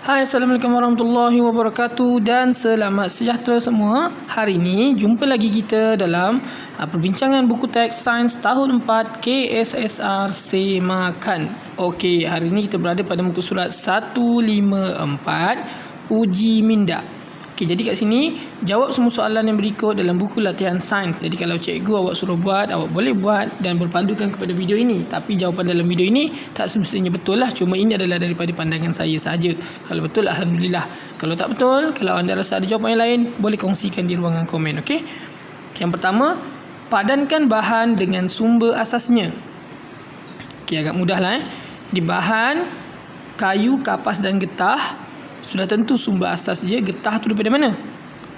Hai, Assalamualaikum warahmatullahi wabarakatuh dan selamat sejahtera semua. Hari ini jumpa lagi kita dalam perbincangan buku teks Sains tahun 4 KSSR Semakan. Okey, hari ini kita berada pada muka surat 154 Uji Minda. Okey, jadi kat sini jawab semua soalan yang berikut dalam buku latihan sains. Jadi kalau cikgu awak suruh buat, awak boleh buat dan berpandukan kepada video ini. Tapi jawapan dalam video ini tak semestinya betul lah. Cuma ini adalah daripada pandangan saya sahaja. Kalau betul, alhamdulillah. Kalau tak betul, kalau anda rasa ada jawapan yang lain, boleh kongsikan di ruangan komen. Okey. Yang pertama, padankan bahan dengan sumber asasnya. Okey, agak mudah lah. Di bahan kayu, kapas dan getah, sudah tentu sumber asas dia. Getah tu daripada mana?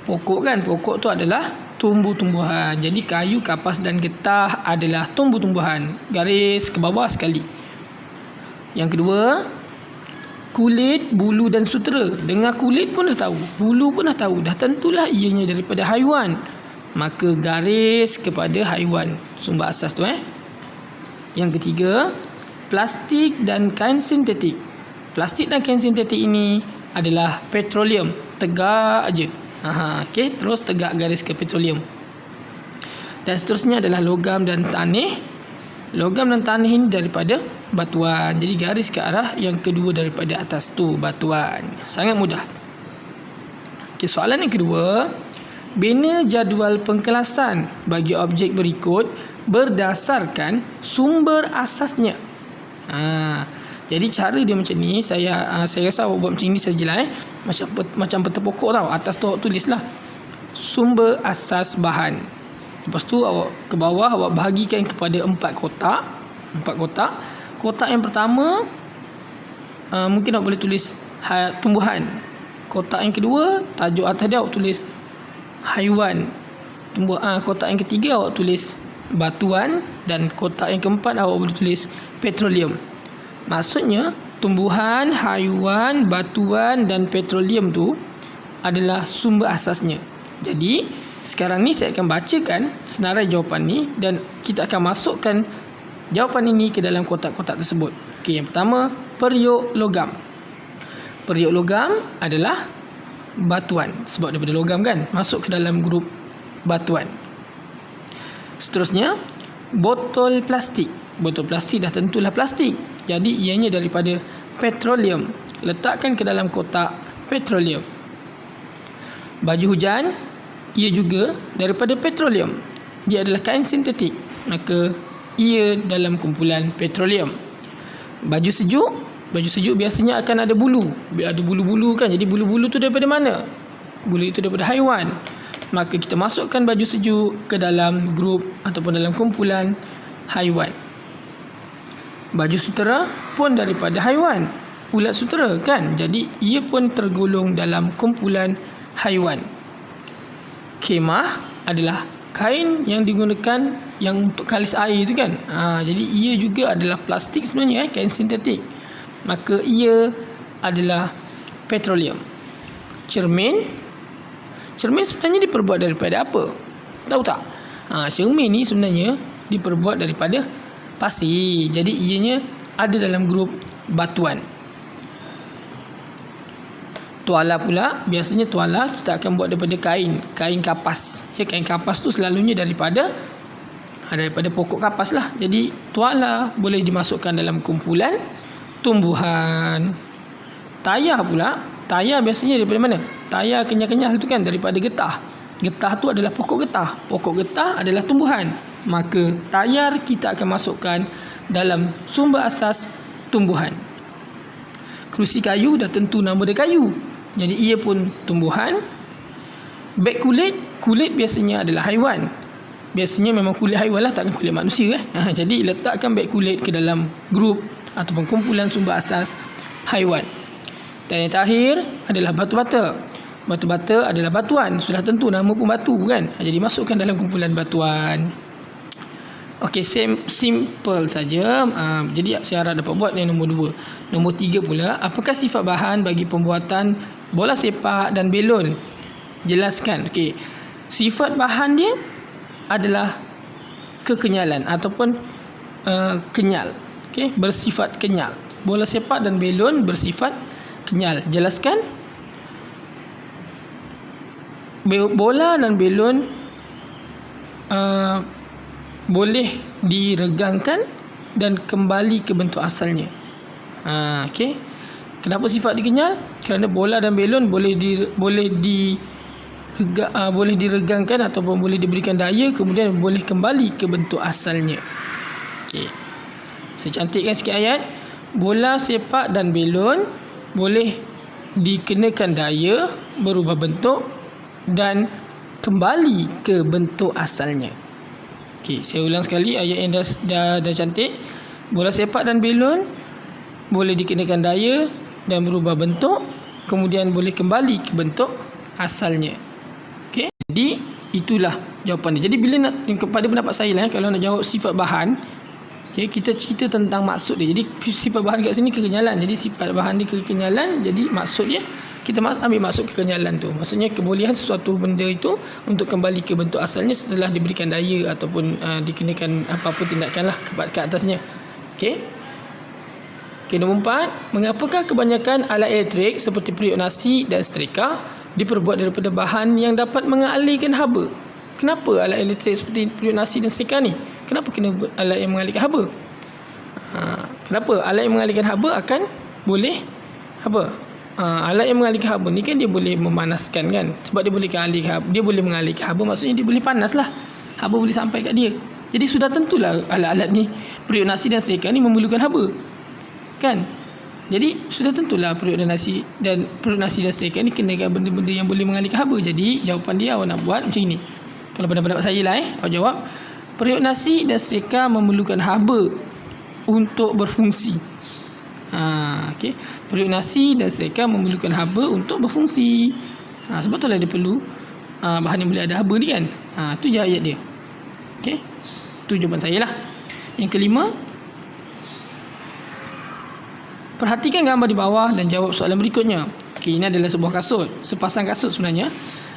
Pokok kan? Pokok tu adalah tumbuh-tumbuhan. Jadi kayu, kapas dan getah adalah tumbuh-tumbuhan. Garis ke bawah sekali. Yang kedua, kulit, bulu dan sutera. Dengar kulit pun dah tahu, bulu pun dah tahu. Dah tentulah ianya daripada haiwan. Maka garis kepada haiwan sumber asas tu. Yang ketiga, plastik dan kain sintetik. Plastik dan kain sintetik ini adalah petroleum. Tegak aja. Okey, terus tegak garis ke petroleum. Dan seterusnya adalah logam dan tanah. Logam dan tanah ini daripada batuan. Jadi garis ke arah yang kedua daripada atas tu, batuan. Sangat mudah. Okey, soalan yang kedua, bina jadual pengkelasan bagi objek berikut berdasarkan sumber asasnya. Jadi cara dia macam ni, saya rasa awak buat macam ni sajalah. Macam peta pokok tau. Atas tu awak tulislah sumber asas bahan. Lepas tu awak ke bawah awak bahagikan kepada 4 kotak. 4 kotak. Kotak yang pertama mungkin awak boleh tulis tumbuhan. Kotak yang kedua, tajuk atas dia awak tulis haiwan. Kotak yang ketiga awak tulis batuan. Dan kotak yang keempat awak boleh tulis petroleum. Maksudnya tumbuhan, haiwan, batuan dan petroleum tu adalah sumber asasnya. Jadi sekarang ni saya akan bacakan senarai jawapan ni dan kita akan masukkan jawapan ini ke dalam kotak-kotak tersebut. Okey, yang pertama, periuk logam. Periuk logam adalah batuan. Sebab daripada logam kan, masuk ke dalam grup batuan. Seterusnya, botol plastik. Botol plastik dah tentulah plastik. Jadi ianya daripada petroleum. Letakkan ke dalam kotak petroleum. Baju hujan, ia juga daripada petroleum. Dia adalah kain sintetik. Maka ia dalam kumpulan petroleum. Baju sejuk biasanya akan ada bulu. Ada bulu-bulu kan. Jadi bulu-bulu tu daripada mana? Bulu itu daripada haiwan. Maka kita masukkan baju sejuk ke dalam grup ataupun dalam kumpulan haiwan. Baju sutera pun daripada haiwan. Ulat sutera kan. Jadi ia pun tergolong dalam kumpulan haiwan. Kemah adalah kain yang digunakan yang untuk kalis air tu kan. Jadi ia juga adalah plastik sebenarnya, kain sintetik. Maka ia adalah petroleum. Cermin sebenarnya diperbuat daripada apa? Tahu tak? Cermin ni sebenarnya diperbuat daripada pasir. Jadi ianya ada dalam grup batuan. Tuala pula, biasanya tuala kita akan buat daripada kain kapas. Kain kapas tu selalunya daripada pokok kapas lah. Jadi tuala boleh dimasukkan dalam kumpulan tumbuhan. Tayar pula, tayar biasanya daripada mana? Tayar kenyal-kenyal tu kan daripada getah. Getah tu adalah pokok getah. Pokok getah adalah tumbuhan. Maka tayar kita akan masukkan dalam sumber asas tumbuhan. Kerusi kayu dah tentu nama dia kayu. Jadi ia pun tumbuhan. Beg kulit biasanya adalah haiwan. Biasanya memang kulit haiwan lah, takkan kulit manusia. Jadi letakkan beg kulit ke dalam grup ataupun kumpulan sumber asas haiwan. Dan yang terakhir adalah batu bata. Batu bata adalah batuan. Sudah tentu nama pun batu kan. Jadi masukkan dalam kumpulan batuan. Okey, simple saja. Jadi saya harap dapat buat yang nombor 2. Nombor 3 pula, apakah sifat bahan bagi pembuatan bola sepak dan belon? Jelaskan. Okey. Sifat bahan dia adalah kekenyalan ataupun kenyal. Okey, bersifat kenyal. Bola sepak dan belon bersifat kenyal. Jelaskan. Bola dan belon boleh diregangkan dan kembali ke bentuk asalnya. Okey. Kenapa sifat dia kenyal? Kerana bola dan belon boleh diregangkan ataupun boleh diberikan daya, kemudian boleh kembali ke bentuk asalnya. Okey. Saya cantikkan sikit ayat. Bola sepak dan belon boleh dikenakan daya, berubah bentuk dan kembali ke bentuk asalnya. Okey, saya ulang sekali ayat yang dah cantik. Bola sepak dan belon boleh dikenakan daya dan berubah bentuk, kemudian boleh kembali ke bentuk asalnya. Okey, jadi itulah jawapan dia. Jadi bila nak kepada pendapat saya lah, kalau nak jawab sifat bahan, okay, kita cerita tentang maksud dia. Jadi sifat bahan kat sini kekenyalan. Jadi sifat bahan dia kekenyalan. Jadi maksud dia, kita ambil maksud kekenyalan tu. Maksudnya kebolehan sesuatu benda itu untuk kembali ke bentuk asalnya setelah diberikan daya ataupun dikenakan apa-apa tindakan lah ke atasnya. Okey. Okey, nombor 4. Mengapakah kebanyakan alat elektrik seperti periuk nasi dan setrika diperbuat daripada bahan yang dapat mengalirkan haba? Kenapa alat elektrik seperti periuk nasi dan setrika ni? Kenapa kena alat yang mengalirkan haba? Kenapa alat yang mengalirkan haba akan boleh apa? Alat yang mengalirkan haba ni kan dia boleh memanaskan kan. Sebab dia boleh mengalirkan haba, maksudnya dia boleh panas lah. Haba boleh sampai kat dia. Jadi sudah tentulah alat-alat ni, periuk nasi dan setrika ni memerlukan haba. Kan? Jadi sudah tentulah periuk nasi dan setrika ni kenakan benda-benda yang boleh mengalirkan haba. Jadi jawapan dia awak nak buat macam ni. Kalau pada pendapat saya lah awak jawab, periuk nasi dan setrika memerlukan haba untuk berfungsi. Okay. Periuk nasi dan setrika memerlukan haba untuk berfungsi. Sebab itulah dia perlu bahan yang boleh ada haba ni kan. Itu je ayat dia. Okay. Itu jawapan saya lah. Yang kelima, perhatikan gambar di bawah dan jawab soalan berikutnya. Okay, ini adalah sebuah kasut. Sepasang kasut sebenarnya.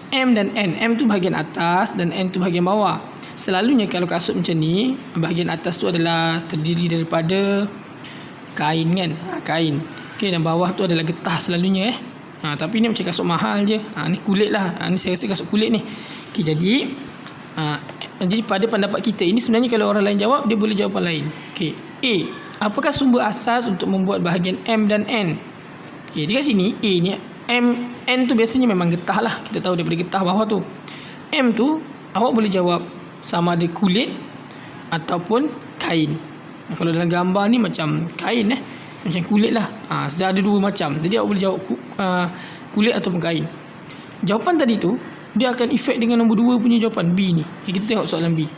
M dan N. M tu bahagian atas dan N tu bahagian bawah. Selalunya kalau kasut macam ni, bahagian atas tu adalah terdiri daripada kain kan. Kain. Okay, dan bawah tu adalah getah selalunya tapi ni macam kasut mahal je. Ni kulit lah. Ni saya rasa kasut kulit ni. Okay, jadi pada pendapat kita ini sebenarnya kalau orang lain jawab, dia boleh jawapan lain. Okay. A. Apakah sumber asas untuk membuat bahagian M dan N? Okay, dekat sini A ni, N tu biasanya memang getah lah. Kita tahu daripada getah bawah tu. M tu awak boleh jawab sama ada kulit ataupun kain. Kalau dalam gambar ni macam kain macam kulit lah. Sudah ada dua macam. Jadi awak boleh jawab kulit ataupun kain. Jawapan tadi tu dia akan efek dengan nombor 2 punya jawapan B ni. Okay, kita tengok soalan B.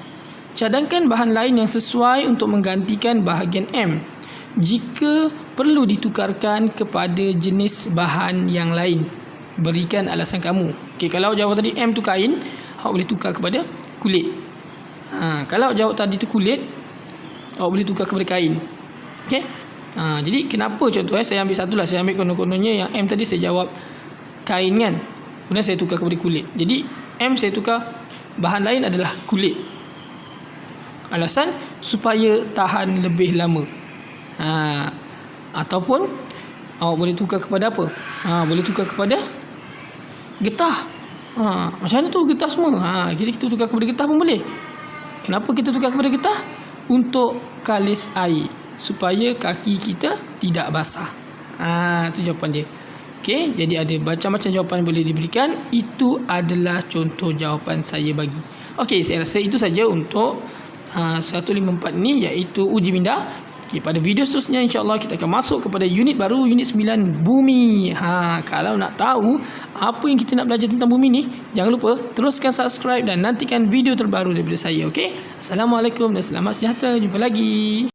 Cadangkan bahan lain yang sesuai untuk menggantikan bahagian M jika perlu ditukarkan kepada jenis bahan yang lain. Berikan alasan kamu. Okay, kalau jawab tadi M tu kain, awak boleh tukar kepada kulit. Kalau jawab tadi tu kulit, awak boleh tukar kepada kain. Okay. Jadi kenapa contoh saya ambil satu lah. Saya ambil konon-kononnya yang M tadi saya jawab kain kan. Kemudian saya tukar kepada kulit. Jadi M saya tukar, bahan lain adalah kulit. Alasan supaya tahan lebih lama. Ataupun awak boleh tukar kepada apa? Boleh tukar kepada getah. Macam mana tu getah semua? Jadi kita tukar kepada getah pun boleh. Kenapa kita tukar kepada getah? Untuk kalis air, supaya kaki kita tidak basah. Itu jawapan dia. Okey, jadi ada macam-macam jawapan boleh diberikan. Itu adalah contoh jawapan saya bagi. Okey, saya rasa itu saja untuk 154 ni, iaitu uji minda. Okay, pada video seterusnya insya-Allah kita akan masuk kepada unit baru, unit 9 bumi. Kalau nak tahu apa yang kita nak belajar tentang bumi ni, jangan lupa teruskan subscribe dan nantikan video terbaru daripada saya. Okey. Assalamualaikum dan selamat sejahtera. Jumpa lagi.